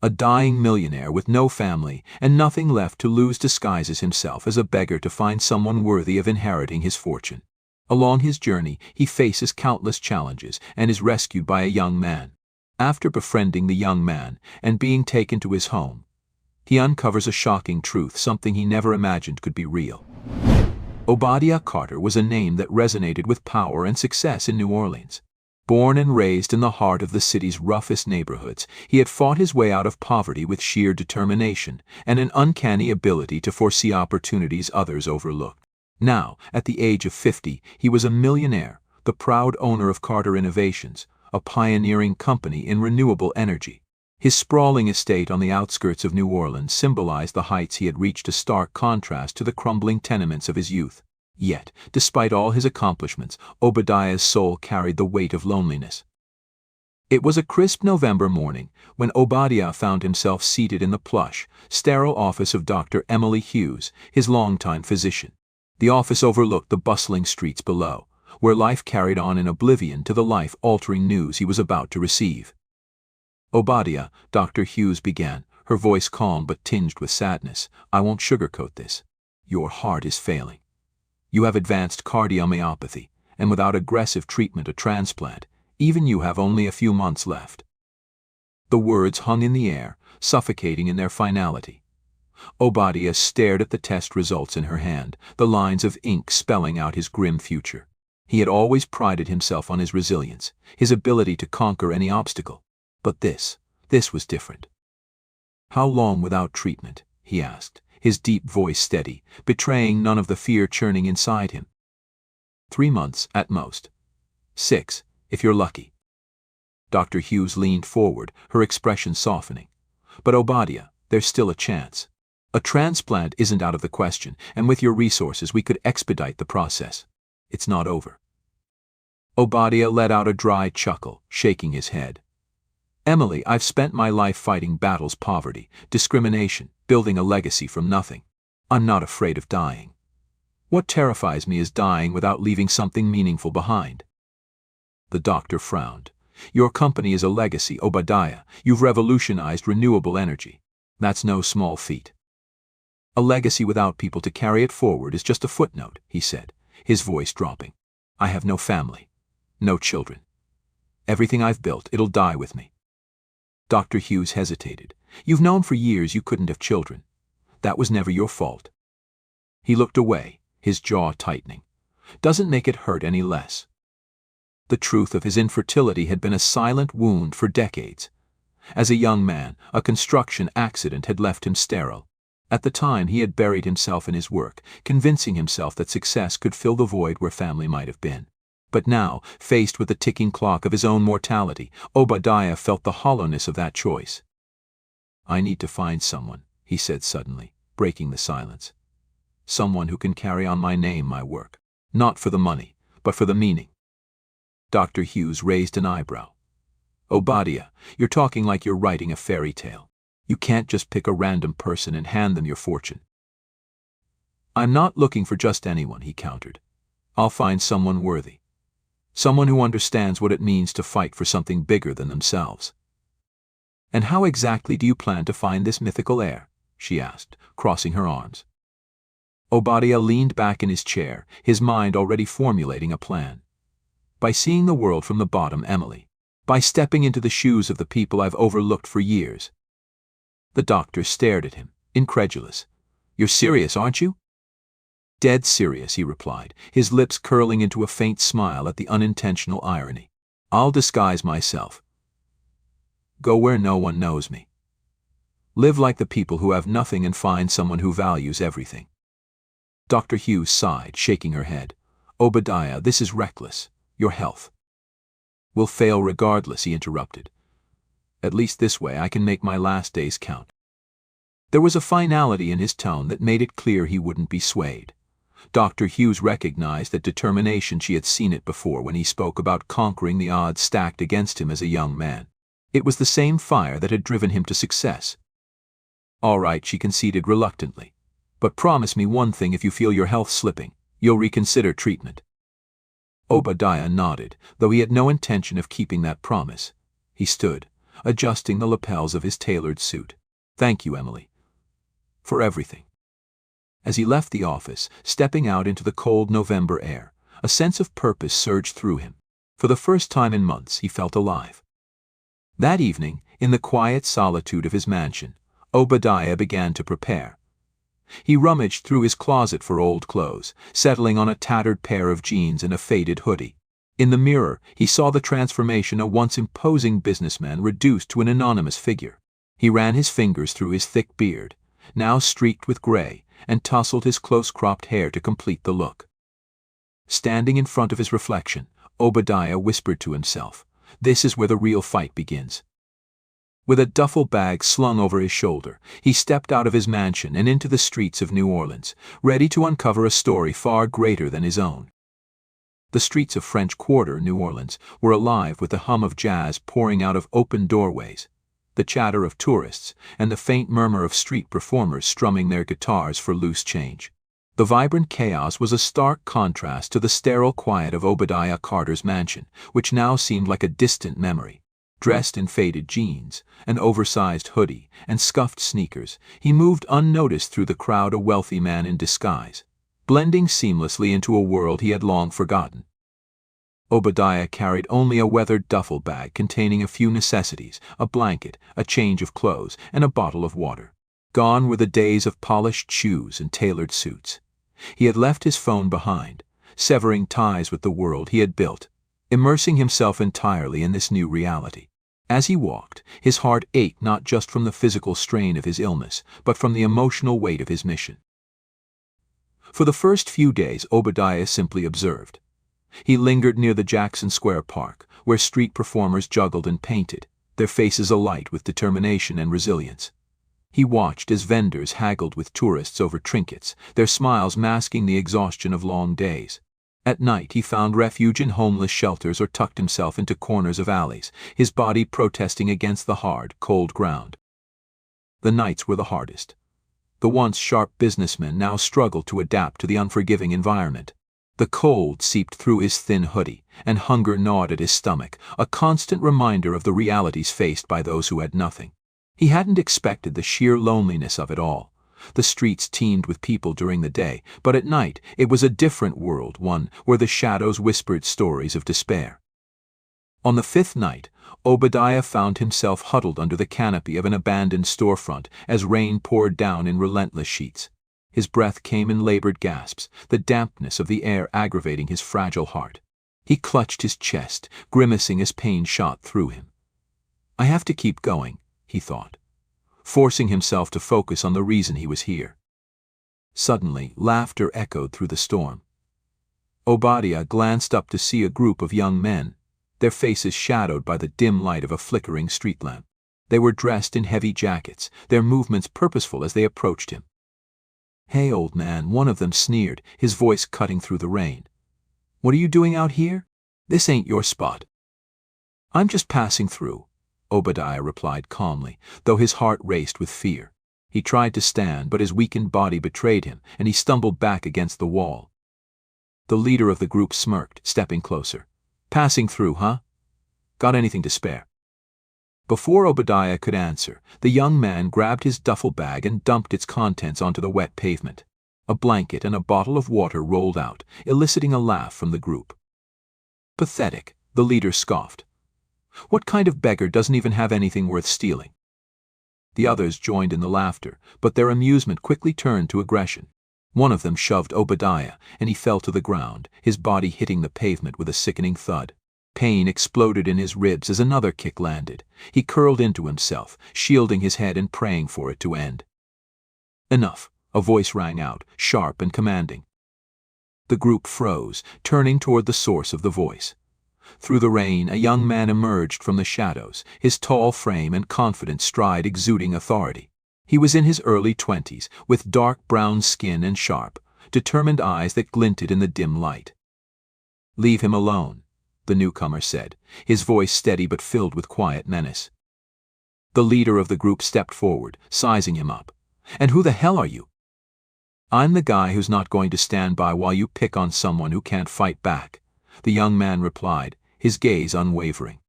A dying millionaire with no family and nothing left to lose disguises himself as a beggar to find someone worthy of inheriting his fortune. Along his journey, he faces countless challenges and is rescued by a young man. After befriending the young man and being taken to his home, he uncovers a shocking truth, something he never imagined could be real. Obadiah Carter was a name that resonated with power and success in New Orleans. Born and raised in the heart of the city's roughest neighborhoods, he had fought his way out of poverty with sheer determination and an uncanny ability to foresee opportunities others overlooked. Now, at the age of 50, he was a millionaire, the proud owner of Carter Innovations, a pioneering company in renewable energy. His sprawling estate on the outskirts of New Orleans symbolized the heights he had reached, a stark contrast to the crumbling tenements of his youth. Yet, despite all his accomplishments, Obadiah's soul carried the weight of loneliness. It was a crisp November morning when Obadiah found himself seated in the plush, sterile office of Dr. Emily Hughes, his longtime physician. The office overlooked the bustling streets below, where life carried on in oblivion to the life-altering news he was about to receive. "Obadiah," Dr. Hughes began, her voice calm but tinged with sadness, "I won't sugarcoat this. Your heart is failing. You have advanced cardiomyopathy, and without aggressive treatment, a transplant, even you have only a few months left." The words hung in the air, suffocating in their finality. Obadiah stared at the test results in her hand, the lines of ink spelling out his grim future. He had always prided himself on his resilience, his ability to conquer any obstacle. But this was different. "How long without treatment?" he asked, his deep voice steady, betraying none of the fear churning inside him. 3 months, at most. 6, if you're lucky." Dr. Hughes leaned forward, her expression softening. "But Obadiah, there's still a chance. A transplant isn't out of the question, and with your resources we could expedite the process. It's not over." Obadiah let out a dry chuckle, shaking his head. "Emily, I've spent my life fighting battles, poverty, discrimination, building a legacy from nothing. I'm not afraid of dying. What terrifies me is dying without leaving something meaningful behind." The doctor frowned. "Your company is a legacy, Obadiah. You've revolutionized renewable energy. That's no small feat." "A legacy without people to carry it forward is just a footnote," he said, his voice dropping. "I have no family, no children. Everything I've built, it'll die with me." Dr. Hughes hesitated. "You've known for years you couldn't have children. That was never your fault." He looked away, his jaw tightening. "Doesn't make it hurt any less." The truth of his infertility had been a silent wound for decades. As a young man, a construction accident had left him sterile. At the time, he had buried himself in his work, convincing himself that success could fill the void where family might have been. But now, faced with the ticking clock of his own mortality, Obadiah felt the hollowness of that choice. "I need to find someone," he said suddenly, breaking the silence. "Someone who can carry on my name, my work. Not for the money, but for the meaning." Dr. Hughes raised an eyebrow. "Obadiah, you're talking like you're writing a fairy tale. You can't just pick a random person and hand them your fortune." "I'm not looking for just anyone," he countered. "I'll find someone worthy. Someone who understands what it means to fight for something bigger than themselves." "And how exactly do you plan to find this mythical heir?" she asked, crossing her arms. Obadiah leaned back in his chair, his mind already formulating a plan. "By seeing the world from the bottom, Emily. By stepping into the shoes of the people I've overlooked for years." The doctor stared at him, incredulous. "You're serious, aren't you?" "Dead serious," he replied, his lips curling into a faint smile at the unintentional irony. "I'll disguise myself. Go where no one knows me. Live like the people who have nothing and find someone who values everything." Dr. Hughes sighed, shaking her head. "Obadiah, this is reckless. Your health." "Will fail regardless," he interrupted. "At least this way I can make my last days count." There was a finality in his tone that made it clear he wouldn't be swayed. Dr. Hughes recognized that determination. She had seen it before when he spoke about conquering the odds stacked against him as a young man. It was the same fire that had driven him to success. "All right," she conceded reluctantly. "But promise me one thing: if you feel your health slipping, you'll reconsider treatment." Obadiah nodded, though he had no intention of keeping that promise. He stood, adjusting the lapels of his tailored suit. "Thank you, Emily, for everything." As he left the office, stepping out into the cold November air, a sense of purpose surged through him. For the first time in months, he felt alive. That evening, in the quiet solitude of his mansion, Obadiah began to prepare. He rummaged through his closet for old clothes, settling on a tattered pair of jeans and a faded hoodie. In the mirror, he saw the transformation a once imposing businessman reduced to an anonymous figure. He ran his fingers through his thick beard, now streaked with gray, and tousled his close-cropped hair to complete the look. Standing in front of his reflection, Obadiah whispered to himself, "This is where the real fight begins." With a duffel bag slung over his shoulder, he stepped out of his mansion and into the streets of New Orleans, ready to uncover a story far greater than his own. The streets of French Quarter, New Orleans, were alive with the hum of jazz pouring out of open doorways, the chatter of tourists, and the faint murmur of street performers strumming their guitars for loose change. The vibrant chaos was a stark contrast to the sterile quiet of Obadiah Carter's mansion, which now seemed like a distant memory. Dressed in faded jeans, an oversized hoodie, and scuffed sneakers, he moved unnoticed through the crowd, a wealthy man in disguise, blending seamlessly into a world he had long forgotten. Obadiah carried only a weathered duffel bag containing a few necessities, a blanket, a change of clothes, and a bottle of water. Gone were the days of polished shoes and tailored suits. He had left his phone behind, severing ties with the world he had built, immersing himself entirely in this new reality. As he walked, his heart ached not just from the physical strain of his illness, but from the emotional weight of his mission. For the first few days, Obadiah simply observed. He lingered near the Jackson Square Park, where street performers juggled and painted, their faces alight with determination and resilience. He watched as vendors haggled with tourists over trinkets, their smiles masking the exhaustion of long days. At night, he found refuge in homeless shelters or tucked himself into corners of alleys, his body protesting against the hard, cold ground. The nights were the hardest. The once sharp businessman now struggled to adapt to the unforgiving environment. The cold seeped through his thin hoodie, and hunger gnawed at his stomach, a constant reminder of the realities faced by those who had nothing. He hadn't expected the sheer loneliness of it all. The streets teemed with people during the day, but at night it was a different world, one where the shadows whispered stories of despair. On the fifth night, Obadiah found himself huddled under the canopy of an abandoned storefront as rain poured down in relentless sheets. His breath came in labored gasps, the dampness of the air aggravating his fragile heart. He clutched his chest, grimacing as pain shot through him. "I have to keep going," he thought, forcing himself to focus on the reason he was here. Suddenly, laughter echoed through the storm. Obadiah glanced up to see a group of young men, their faces shadowed by the dim light of a flickering street lamp. They were dressed in heavy jackets, their movements purposeful as they approached him. "Hey, old man," one of them sneered, his voice cutting through the rain. "What are you doing out here? This ain't your spot." "I'm just passing through," Obadiah replied calmly, though his heart raced with fear. He tried to stand, but his weakened body betrayed him, and he stumbled back against the wall. The leader of the group smirked, stepping closer. "Passing through, huh? Got anything to spare?" Before Obadiah could answer, the young man grabbed his duffel bag and dumped its contents onto the wet pavement. A blanket and a bottle of water rolled out, eliciting a laugh from the group. "Pathetic," the leader scoffed. "What kind of beggar doesn't even have anything worth stealing?" The others joined in the laughter, but their amusement quickly turned to aggression. One of them shoved Obadiah, and he fell to the ground, his body hitting the pavement with a sickening thud. Pain exploded in his ribs as another kick landed. He curled into himself, shielding his head and praying for it to end. "Enough," a voice rang out, sharp and commanding. The group froze, turning toward the source of the voice. Through the rain, a young man emerged from the shadows, his tall frame and confident stride exuding authority. He was in his early 20s, with dark brown skin and sharp, determined eyes that glinted in the dim light. "Leave him alone," the newcomer said, his voice steady but filled with quiet menace. The leader of the group stepped forward, sizing him up. "And who the hell are you?" "I'm the guy who's not going to stand by while you pick on someone who can't fight back," the young man replied, his gaze unwavering.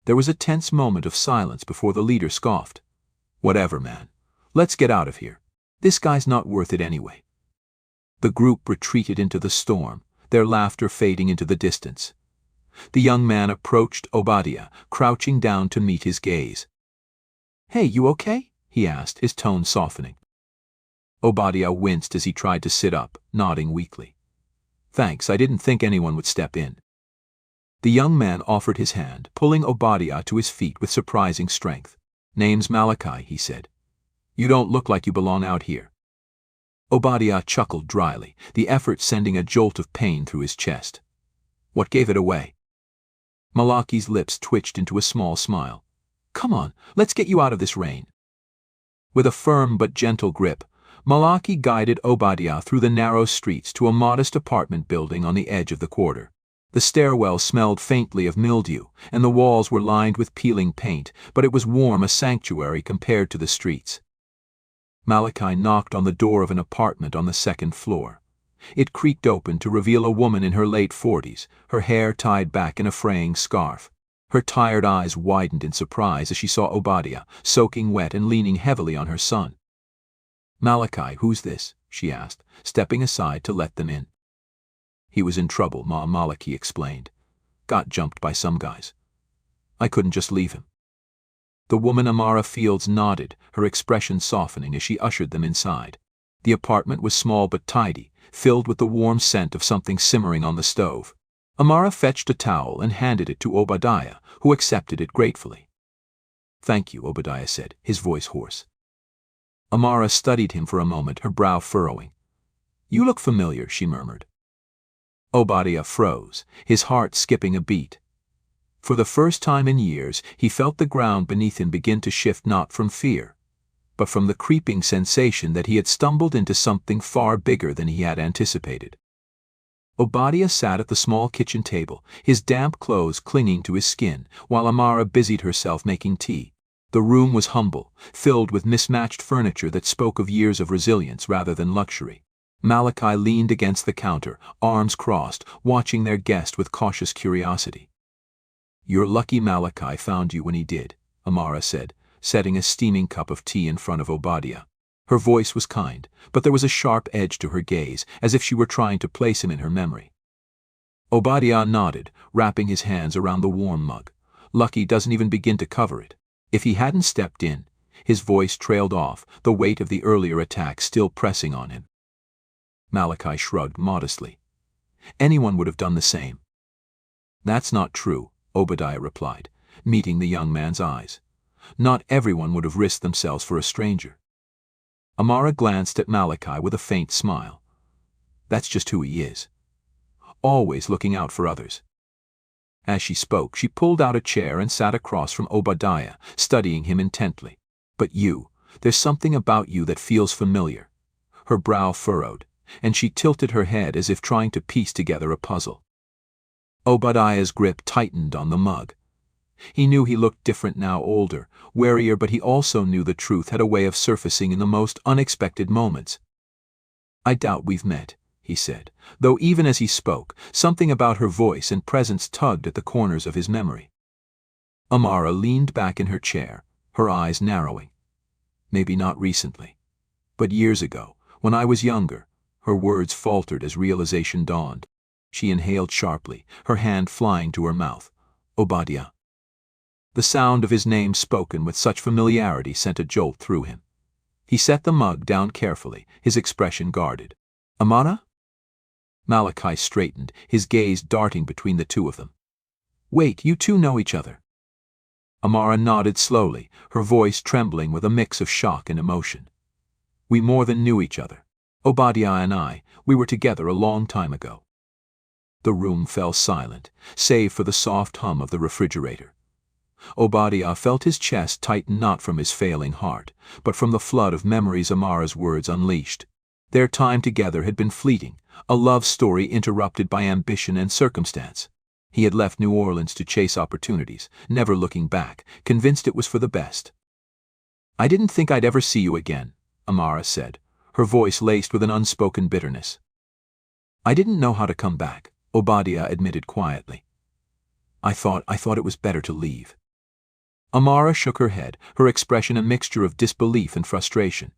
There was a tense moment of silence before the leader scoffed. "Whatever, man. Let's get out of here. This guy's not worth it anyway." The group retreated into the storm, their laughter fading into the distance. The young man approached Obadiah, crouching down to meet his gaze. "Hey, you okay?" he asked, his tone softening. Obadiah winced as he tried to sit up, nodding weakly. "Thanks, I didn't think anyone would step in." The young man offered his hand, pulling Obadiah to his feet with surprising strength. "Name's Malachi," he said. "You don't look like you belong out here." Obadiah chuckled dryly, the effort sending a jolt of pain through his chest. "What gave it away?" Malachi's lips twitched into a small smile. "Come on, let's get you out of this rain." With a firm but gentle grip, Malachi guided Obadiah through the narrow streets to a modest apartment building on the edge of the quarter. The stairwell smelled faintly of mildew, and the walls were lined with peeling paint, but it was warm, a sanctuary compared to the streets. Malachi knocked on the door of an apartment on the second floor. It creaked open to reveal a woman in her late 40s, her hair tied back in a fraying scarf. Her tired eyes widened in surprise as she saw Obadiah, soaking wet and leaning heavily on her son. "Malachi, who's this?" she asked, stepping aside to let them in. "He was in trouble," Malachi explained. "Got jumped by some guys. I couldn't just leave him." The woman Amara Fields nodded, her expression softening as she ushered them inside. The apartment was small but tidy, filled with the warm scent of something simmering on the stove. Amara fetched a towel and handed it to Obadiah, who accepted it gratefully. "Thank you," Obadiah said, his voice hoarse. Amara studied him for a moment, her brow furrowing. "You look familiar," she murmured. Obadiah froze, his heart skipping a beat. For the first time in years, he felt the ground beneath him begin to shift, not from fear, but from the creeping sensation that he had stumbled into something far bigger than he had anticipated. Obadiah sat at the small kitchen table, his damp clothes clinging to his skin, while Amara busied herself making tea. The room was humble, filled with mismatched furniture that spoke of years of resilience rather than luxury. Malachi leaned against the counter, arms crossed, watching their guest with cautious curiosity. "You're lucky Malachi found you when he did," Amara said, setting a steaming cup of tea in front of Obadiah. Her voice was kind, but there was a sharp edge to her gaze, as if she were trying to place him in her memory. Obadiah nodded, wrapping his hands around the warm mug. "Lucky doesn't even begin to cover it. If he hadn't stepped in," his voice trailed off, the weight of the earlier attack still pressing on him. Malachi shrugged modestly. "Anyone would have done the same." "That's not true," Obadiah replied, meeting the young man's eyes. "Not everyone would have risked themselves for a stranger." Amara glanced at Malachi with a faint smile. "That's just who he is. Always looking out for others." As she spoke, she pulled out a chair and sat across from Obadiah, studying him intently. "But there's something about you that feels familiar." Her brow furrowed, and she tilted her head as if trying to piece together a puzzle. Obadiah's grip tightened on the mug. He knew he looked different now, older, warier, but he also knew the truth had a way of surfacing in the most unexpected moments. "I doubt we've met," he said, though even as he spoke, something about her voice and presence tugged at the corners of his memory. Amara leaned back in her chair, her eyes narrowing. "Maybe not recently, but years ago, when I was younger." Her words faltered as realization dawned. She inhaled sharply, her hand flying to her mouth. "Obadiah." The sound of his name spoken with such familiarity sent a jolt through him. He set the mug down carefully, his expression guarded. "Amara?" Malachi straightened, his gaze darting between the two of them. "Wait, you two know each other?" Amara nodded slowly, her voice trembling with a mix of shock and emotion. "We more than knew each other. Obadiah and we were together a long time ago." The room fell silent, save for the soft hum of the refrigerator. Obadiah felt his chest tighten, not from his failing heart, but from the flood of memories Amara's words unleashed. Their time together had been fleeting, a love story interrupted by ambition and circumstance. He had left New Orleans to chase opportunities, never looking back, convinced it was for the best. "I didn't think I'd ever see you again," Amara said, her voice laced with an unspoken bitterness. "I didn't know how to come back," Obadiah admitted quietly. I thought it was better to leave." Amara shook her head, her expression a mixture of disbelief and frustration.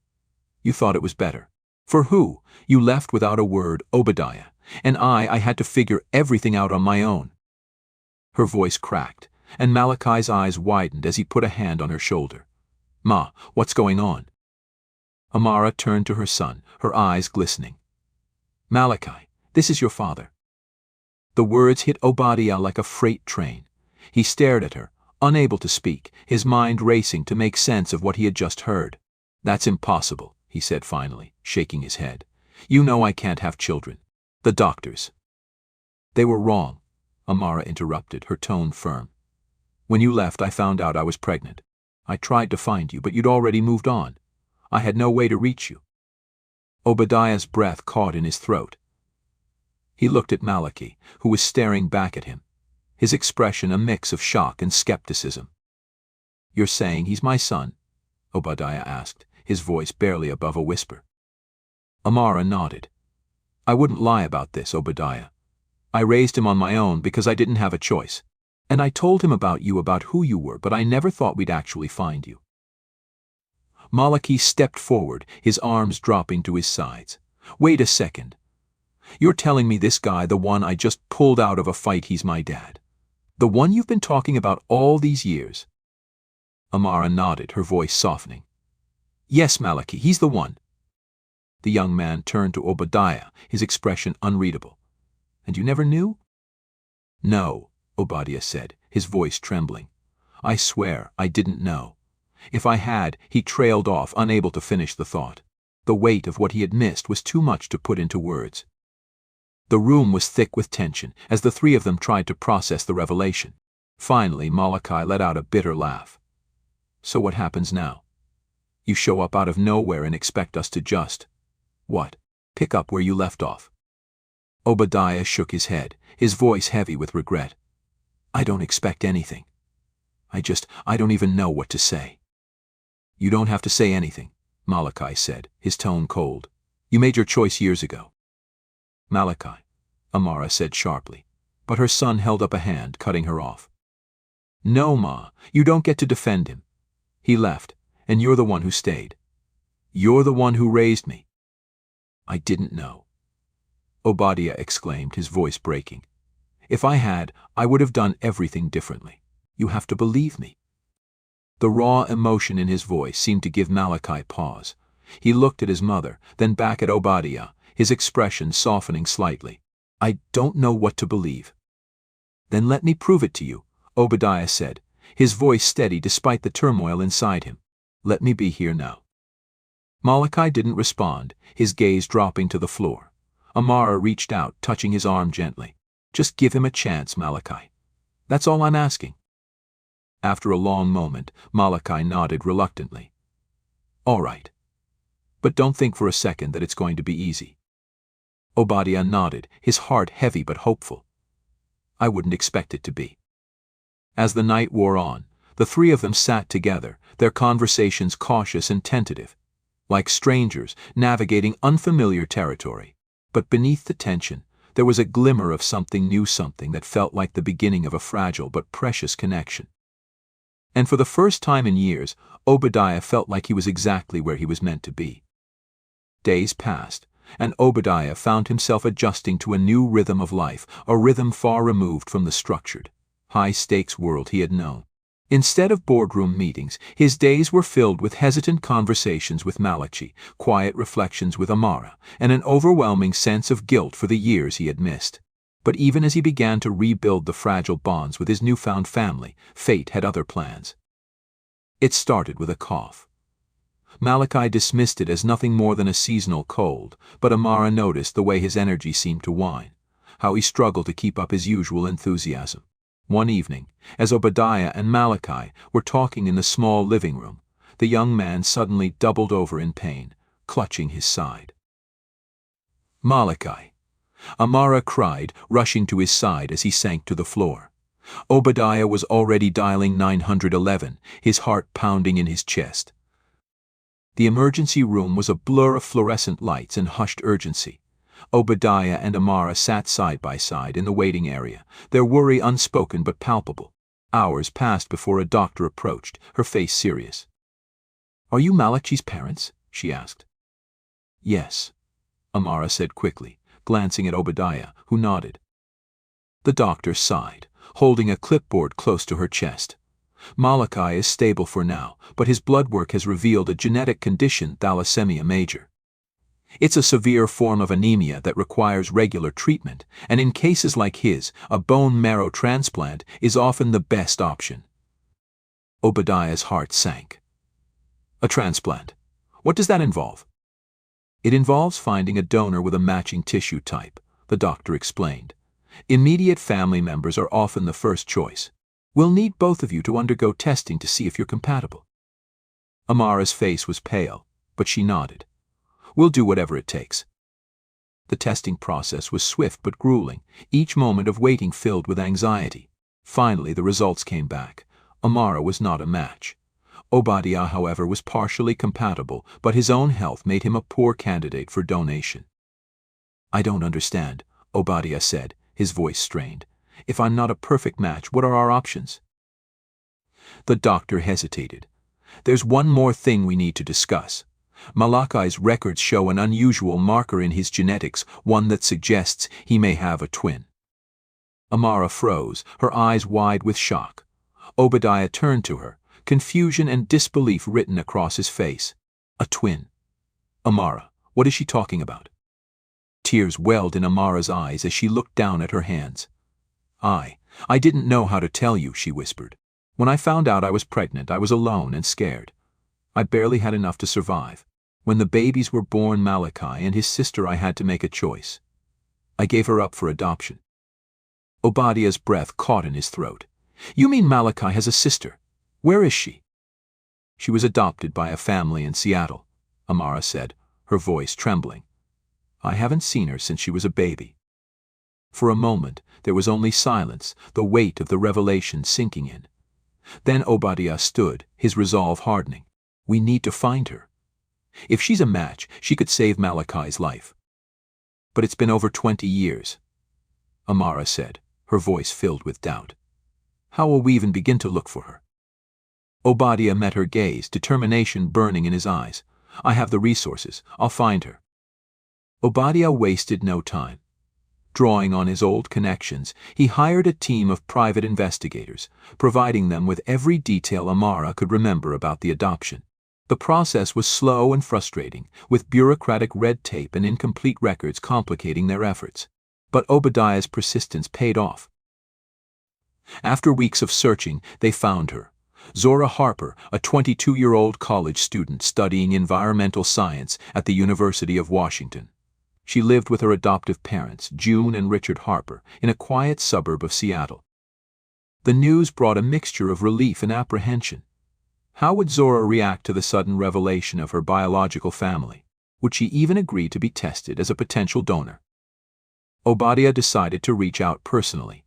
You thought it was better. For who? You left without a word, Obadiah, and I had to figure everything out on my own. Her voice cracked, and Malachi's eyes widened as he put a hand on her shoulder. Ma, what's going on? Amara turned to her son, her eyes glistening. Malachi, this is your father. The words hit Obadiah like a freight train. He stared at her, unable to speak, his mind racing to make sense of what he had just heard. That's impossible, he said finally, shaking his head. You know I can't have children. The doctors. They were wrong, Amara interrupted, her tone firm. When you left, I found out I was pregnant. I tried to find you, but you'd already moved on. I had no way to reach you. Obadiah's breath caught in his throat. He looked at Malachi, who was staring back at him, his expression a mix of shock and skepticism. You're saying he's my son? Obadiah asked, his voice barely above a whisper. Amara nodded. I wouldn't lie about this, Obadiah. I raised him on my own because I didn't have a choice. And I told him about you, about who you were, but I never thought we'd actually find you. Malachi stepped forward, his arms dropping to his sides. Wait a second. You're telling me this guy, the one I just pulled out of a fight, he's my dad? The one you've been talking about all these years? Amara nodded, her voice softening. Yes, Malachi, he's the one. The young man turned to Obadiah, his expression unreadable. And you never knew? No, Obadiah said, his voice trembling. I swear I didn't know. If I had, he trailed off, unable to finish the thought. The weight of what he had missed was too much to put into words. The room was thick with tension as the three of them tried to process the revelation. Finally, Malachi let out a bitter laugh. So what happens now? You show up out of nowhere and expect us to just, what, pick up where you left off? Obadiah shook his head, his voice heavy with regret. I don't expect anything. I don't even know what to say. You don't have to say anything, Malachi said, his tone cold. You made your choice years ago. Malachi, Amara said sharply, but her son held up a hand, cutting her off. No, Ma, you don't get to defend him. He left, and you're the one who stayed. You're the one who raised me. I didn't know, Obadiah exclaimed, his voice breaking. If I had, I would have done everything differently. You have to believe me. The raw emotion in his voice seemed to give Malachi pause. He looked at his mother, then back at Obadiah, his expression softening slightly. I don't know what to believe. Then let me prove it to you, Obadiah said, his voice steady despite the turmoil inside him. Let me be here now. Malachi didn't respond, his gaze dropping to the floor. Amara reached out, touching his arm gently. Just give him a chance, Malachi. That's all I'm asking. After a long moment, Malachi nodded reluctantly. All right. But don't think for a second that it's going to be easy. Obadiah nodded, his heart heavy but hopeful. I wouldn't expect it to be. As the night wore on, the three of them sat together, their conversations cautious and tentative, like strangers navigating unfamiliar territory. But beneath the tension, there was a glimmer of something new, something that felt like the beginning of a fragile but precious connection. And for the first time in years, Obadiah felt like he was exactly where he was meant to be. Days passed, and Obadiah found himself adjusting to a new rhythm of life, a rhythm far removed from the structured, high-stakes world he had known. Instead of boardroom meetings, his days were filled with hesitant conversations with Malachi, quiet reflections with Amara, and an overwhelming sense of guilt for the years he had missed. But even as he began to rebuild the fragile bonds with his newfound family, fate had other plans. It started with a cough. Malachi dismissed it as nothing more than a seasonal cold, but Amara noticed the way his energy seemed to wane, how he struggled to keep up his usual enthusiasm. One evening, as Obadiah and Malachi were talking in the small living room, the young man suddenly doubled over in pain, clutching his side. Malachi! Amara cried, rushing to his side as he sank to the floor. Obadiah was already dialing 911, his heart pounding in his chest. The emergency room was a blur of fluorescent lights and hushed urgency. Obadiah and Amara sat side by side in the waiting area, their worry unspoken but palpable. Hours passed before a doctor approached, her face serious. "Are you Malakji's parents?" she asked. "Yes," Amara said quickly, glancing at Obadiah, who nodded. The doctor sighed, holding a clipboard close to her chest. "Malachi is stable for now, but his blood work has revealed a genetic condition, thalassemia major. It's a severe form of anemia that requires regular treatment, and in cases like his, a bone marrow transplant is often the best option." Obadiah's heart sank. "A transplant? What does that involve?" "It involves finding a donor with a matching tissue type," the doctor explained. "Immediate family members are often the first choice. We'll need both of you to undergo testing to see if you're compatible." Amara's face was pale, but she nodded. "We'll do whatever it takes." The testing process was swift but grueling, each moment of waiting filled with anxiety. Finally, the results came back. Amara was not a match. Obadiah, however, was partially compatible, but his own health made him a poor candidate for donation. "I don't understand," Obadiah said, his voice strained. "If I'm not a perfect match, what are our options?" The doctor hesitated. "There's one more thing we need to discuss. Malachi's records show an unusual marker in his genetics, one that suggests he may have a twin." Amara froze, her eyes wide with shock. Obadiah turned to her, confusion and disbelief written across his face. "A twin? Amara, what is she talking about?" Tears welled in Amara's eyes as she looked down at her hands. I didn't know how to tell you," she whispered. "When I found out I was pregnant, I was alone and scared. I barely had enough to survive. When the babies were born, Malachi and his sister, I had to make a choice. I gave her up for adoption." Obadiah's breath caught in his throat. "You mean Malachi has a sister? Where is she?" "She was adopted by a family in Seattle," Amara said, her voice trembling. "I haven't seen her since she was a baby." For a moment, there was only silence, the weight of the revelation sinking in. Then Obadiah stood, his resolve hardening. "We need to find her. If she's a match, she could save Malachi's life." "But it's been over 20 years," Amara said, her voice filled with doubt. "How will we even begin to look for her?" Obadiah met her gaze, determination burning in his eyes. "I have the resources. I'll find her." Obadiah wasted no time. Drawing on his old connections, he hired a team of private investigators, providing them with every detail Amara could remember about the adoption. The process was slow and frustrating, with bureaucratic red tape and incomplete records complicating their efforts. But Obadiah's persistence paid off. After weeks of searching, they found her. Zora Harper, a 22-year-old college student studying environmental science at the University of Washington. She lived with her adoptive parents, June and Richard Harper, in a quiet suburb of Seattle. The news brought a mixture of relief and apprehension. How would Zora react to the sudden revelation of her biological family? Would she even agree to be tested as a potential donor? Obadiah decided to reach out personally.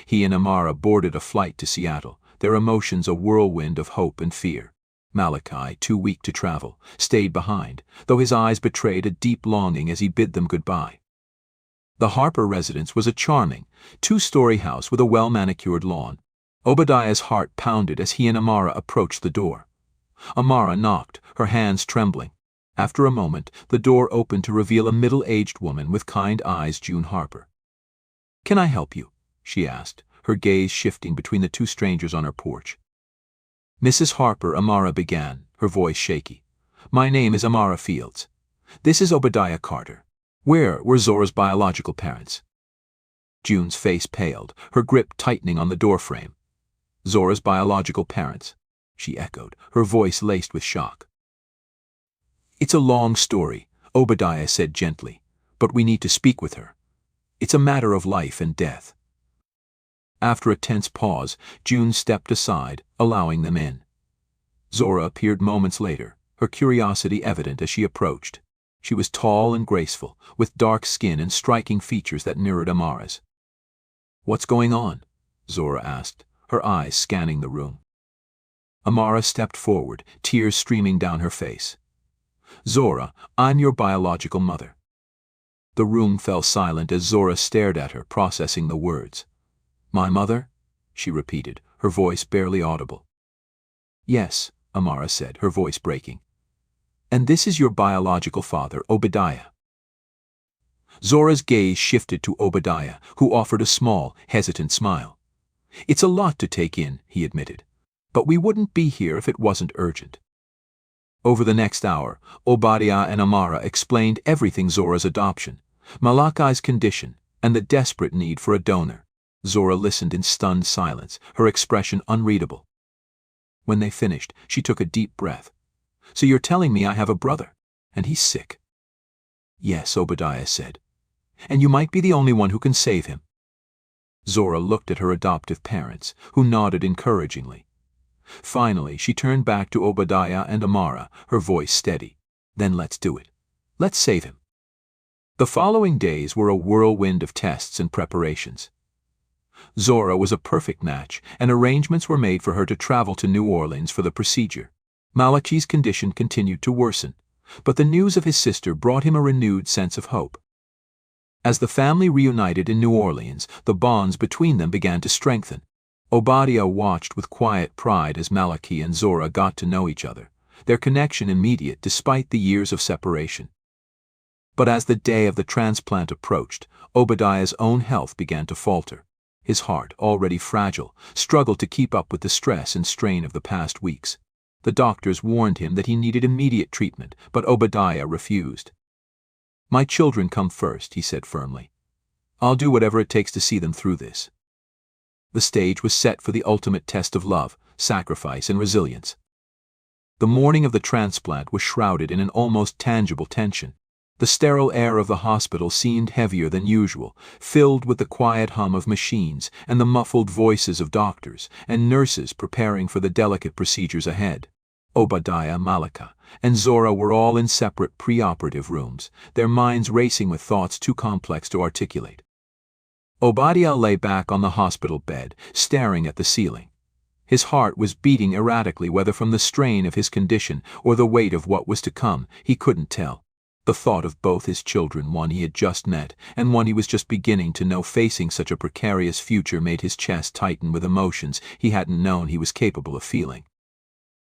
He and Amara boarded a flight to Seattle, their emotions a whirlwind of hope and fear. Malachi, too weak to travel, stayed behind, though his eyes betrayed a deep longing as he bid them goodbye. The Harper residence was a charming, two-story house with a well-manicured lawn. Obadiah's heart pounded as he and Amara approached the door. Amara knocked, her hands trembling. After a moment, the door opened to reveal a middle-aged woman with kind eyes, June Harper. "Can I help you?" she asked, her gaze shifting between the two strangers on her porch. "Mrs. Harper," Amara began, her voice shaky. "My name is Amara Fields. This is Obadiah Carter. Where were Zora's biological parents?" June's face paled, her grip tightening on the doorframe. "Zora's biological parents," she echoed, her voice laced with shock. "It's a long story," Obadiah said gently, "but we need to speak with her. It's a matter of life and death." After a tense pause, June stepped aside, allowing them in. Zora appeared moments later, her curiosity evident as she approached. She was tall and graceful, with dark skin and striking features that mirrored Amara's. "What's going on?" Zora asked, her eyes scanning the room. Amara stepped forward, tears streaming down her face. "Zora, I'm your biological mother." The room fell silent as Zora stared at her, processing the words. "My mother?" she repeated, her voice barely audible. "Yes," Amara said, her voice breaking. "And this is your biological father, Obadiah." Zora's gaze shifted to Obadiah, who offered a small, hesitant smile. "It's a lot to take in," he admitted. "But we wouldn't be here if it wasn't urgent." Over the next hour, Obadiah and Amara explained everything: Zora's adoption, Malachi's condition, and the desperate need for a donor. Zora listened in stunned silence, her expression unreadable. When they finished, she took a deep breath. "So you're telling me I have a brother, and he's sick?" "Yes," Obadiah said. "And you might be the only one who can save him." Zora looked at her adoptive parents, who nodded encouragingly. Finally, she turned back to Obadiah and Amara, her voice steady. "Then let's do it. Let's save him." The following days were a whirlwind of tests and preparations. Zora was a perfect match, and arrangements were made for her to travel to New Orleans for the procedure. Malachi's condition continued to worsen, but the news of his sister brought him a renewed sense of hope. As the family reunited in New Orleans, the bonds between them began to strengthen. Obadiah watched with quiet pride as Malachi and Zora got to know each other, their connection immediate despite the years of separation. But as the day of the transplant approached, Obadiah's own health began to falter. His heart, already fragile, struggled to keep up with the stress and strain of the past weeks. The doctors warned him that he needed immediate treatment, but Obadiah refused. "My children come first," he said firmly. "I'll do whatever it takes to see them through this." The stage was set for the ultimate test of love, sacrifice, and resilience. The morning of the transplant was shrouded in an almost tangible tension. The sterile air of the hospital seemed heavier than usual, filled with the quiet hum of machines and the muffled voices of doctors and nurses preparing for the delicate procedures ahead. Obadiah, Malachi, and Zora were all in separate pre-operative rooms, their minds racing with thoughts too complex to articulate. Obadiah lay back on the hospital bed, staring at the ceiling. His heart was beating erratically, whether from the strain of his condition or the weight of what was to come, he couldn't tell. The thought of both his children, one he had just met and one he was just beginning to know, facing such a precarious future, made his chest tighten with emotions he hadn't known he was capable of feeling.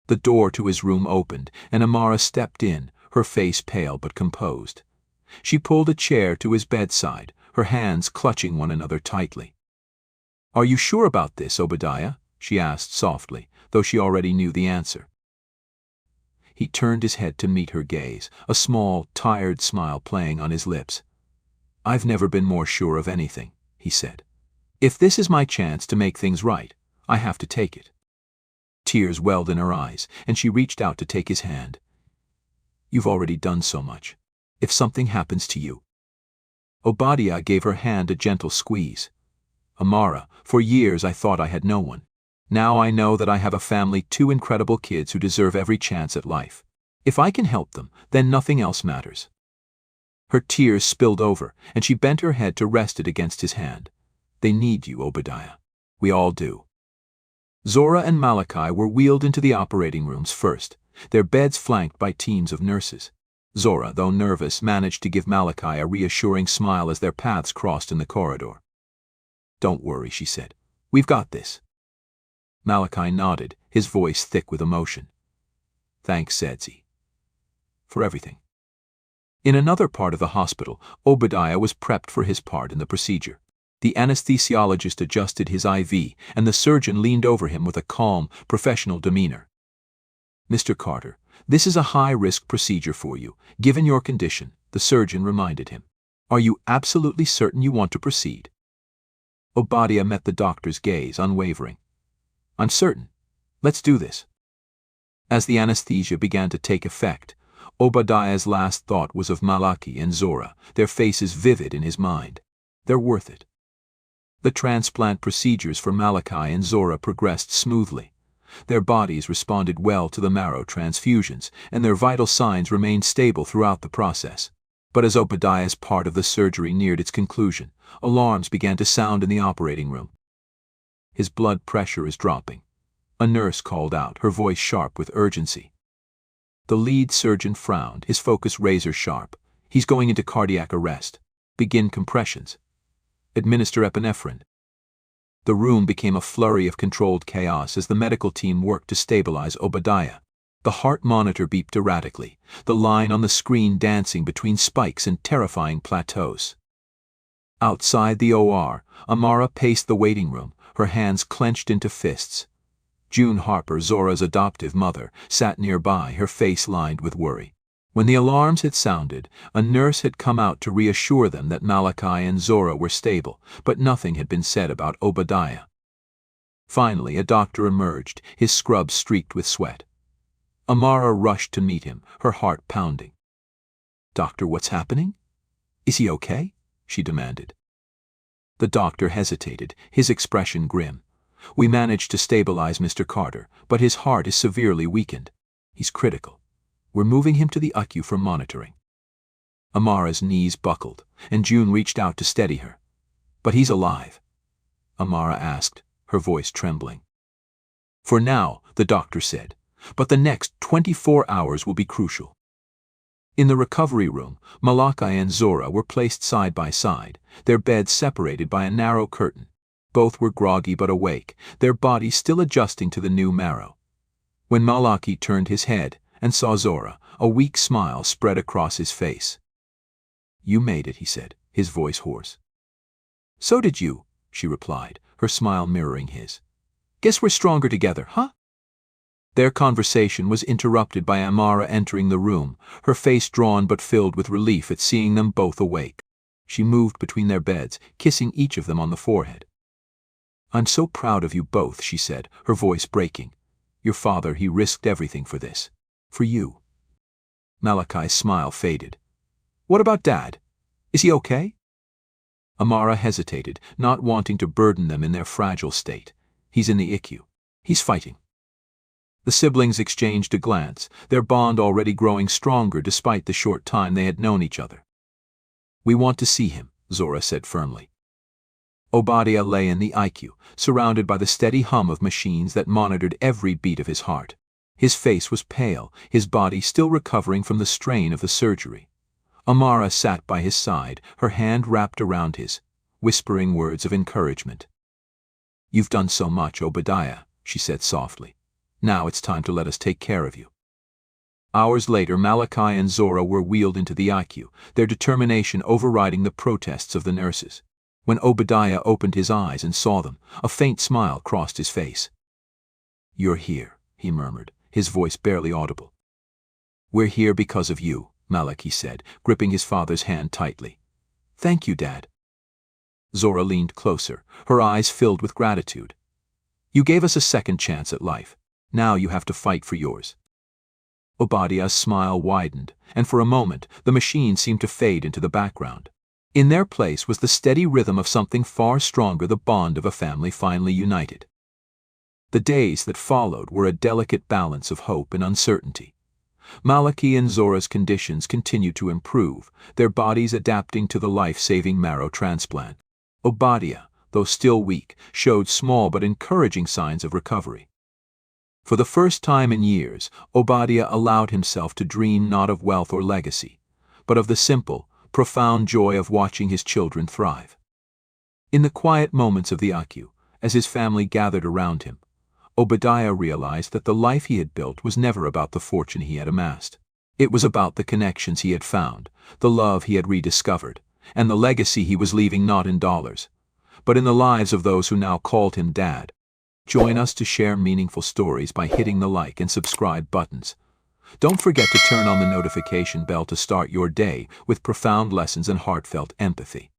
The door to his room opened, and Amara stepped in, her face pale but composed. She pulled a chair to his bedside, her hands clutching one another tightly. "Are you sure about this, Obadiah?" she asked softly, though she already knew the answer. He turned his head to meet her gaze, a small, tired smile playing on his lips. "I've never been more sure of anything," he said. "If this is my chance to make things right, I have to take it." Tears welled in her eyes, and she reached out to take his hand. "You've already done so much. If something happens to you—" Obadiah gave her hand a gentle squeeze. "Amara, for years I thought I had no one. Now I know that I have a family, 2 incredible kids who deserve every chance at life. If I can help them, then nothing else matters." Her tears spilled over, and she bent her head to rest it against his hand. "They need you, Obadiah. We all do." Zora and Malachi were wheeled into the operating rooms first, their beds flanked by teams of nurses. Zora, though nervous, managed to give Malachi a reassuring smile as their paths crossed in the corridor. "Don't worry," she said. "We've got this." Malachi nodded, his voice thick with emotion. "Thanks, Zedzi, for everything." In another part of the hospital, Obadiah was prepped for his part in the procedure. The anesthesiologist adjusted his IV, and the surgeon leaned over him with a calm, professional demeanor. "Mr. Carter, this is a high-risk procedure for you, given your condition," the surgeon reminded him. "Are you absolutely certain you want to proceed?" Obadiah met the doctor's gaze, unwavering. "I'm certain. Let's do this." As the anesthesia began to take effect, Obadiah's last thought was of Malachi and Zora, their faces vivid in his mind. They're worth it. The transplant procedures for Malachi and Zora progressed smoothly. Their bodies responded well to the marrow transfusions, and their vital signs remained stable throughout the process. But as Obadiah's part of the surgery neared its conclusion, alarms began to sound in the operating room. "His blood pressure is dropping," a nurse called out, her voice sharp with urgency. The lead surgeon frowned, his focus razor-sharp. "He's going into cardiac arrest. Begin compressions. Administer epinephrine." The room became a flurry of controlled chaos as the medical team worked to stabilize Obadiah. The heart monitor beeped erratically, the line on the screen dancing between spikes and terrifying plateaus. Outside the OR, Amara paced the waiting room, her hands clenched into fists. June Harper, Zora's adoptive mother, sat nearby, her face lined with worry. When the alarms had sounded, a nurse had come out to reassure them that Malachi and Zora were stable, but nothing had been said about Obadiah. Finally, a doctor emerged, his scrubs streaked with sweat. Amara rushed to meet him, her heart pounding. "Doctor, what's happening? Is he okay?" she demanded. The doctor hesitated, his expression grim. "We managed to stabilize Mr. Carter, but his heart is severely weakened. He's critical. We're moving him to the ICU for monitoring." Amara's knees buckled, and June reached out to steady her. "But he's alive?" Amara asked, her voice trembling. "For now," the doctor said, "but the next 24 hours will be crucial." In the recovery room, Malachi and Zora were placed side by side, their beds separated by a narrow curtain. Both were groggy but awake, their bodies still adjusting to the new marrow. When Malachi turned his head and saw Zora, a weak smile spread across his face. "You made it," he said, his voice hoarse. "So did you," she replied, her smile mirroring his. "Guess we're stronger together, huh?" Their conversation was interrupted by Amara entering the room, her face drawn but filled with relief at seeing them both awake. She moved between their beds, kissing each of them on the forehead. "I'm so proud of you both," she said, her voice breaking. "Your father, he risked everything for this. For you." Malachi's smile faded. "What about Dad? Is he okay?" Amara hesitated, not wanting to burden them in their fragile state. "He's in the ICU. He's fighting." The siblings exchanged a glance, their bond already growing stronger despite the short time they had known each other. "We want to see him," Zora said firmly. Obadiah lay in the ICU, surrounded by the steady hum of machines that monitored every beat of his heart. His face was pale, his body still recovering from the strain of the surgery. Amara sat by his side, her hand wrapped around his, whispering words of encouragement. "You've done so much, Obadiah," she said softly. "Now it's time to let us take care of you." Hours later, Malachi and Zora were wheeled into the ICU, their determination overriding the protests of the nurses. When Obadiah opened his eyes and saw them, a faint smile crossed his face. "You're here," he murmured, his voice barely audible. "We're here because of you," Malachi said, gripping his father's hand tightly. "Thank you, Dad." Zora leaned closer, her eyes filled with gratitude. "You gave us a second chance at life. Now you have to fight for yours." Obadiah's smile widened, and for a moment the machine seemed to fade into the background. In their place was the steady rhythm of something far stronger, the bond of a family finally united. The days that followed were a delicate balance of hope and uncertainty. Malachi and Zora's conditions continued to improve, their bodies adapting to the life-saving marrow transplant. Obadiah, though still weak, showed small but encouraging signs of recovery. For the first time in years, Obadiah allowed himself to dream not of wealth or legacy, but of the simple, profound joy of watching his children thrive. In the quiet moments of the ICU, as his family gathered around him, Obadiah realized that the life he had built was never about the fortune he had amassed. It was about the connections he had found, the love he had rediscovered, and the legacy he was leaving not in dollars, but in the lives of those who now called him Dad. Join us to share meaningful stories by hitting the like and subscribe buttons. Don't forget to turn on the notification bell to start your day with profound lessons and heartfelt empathy.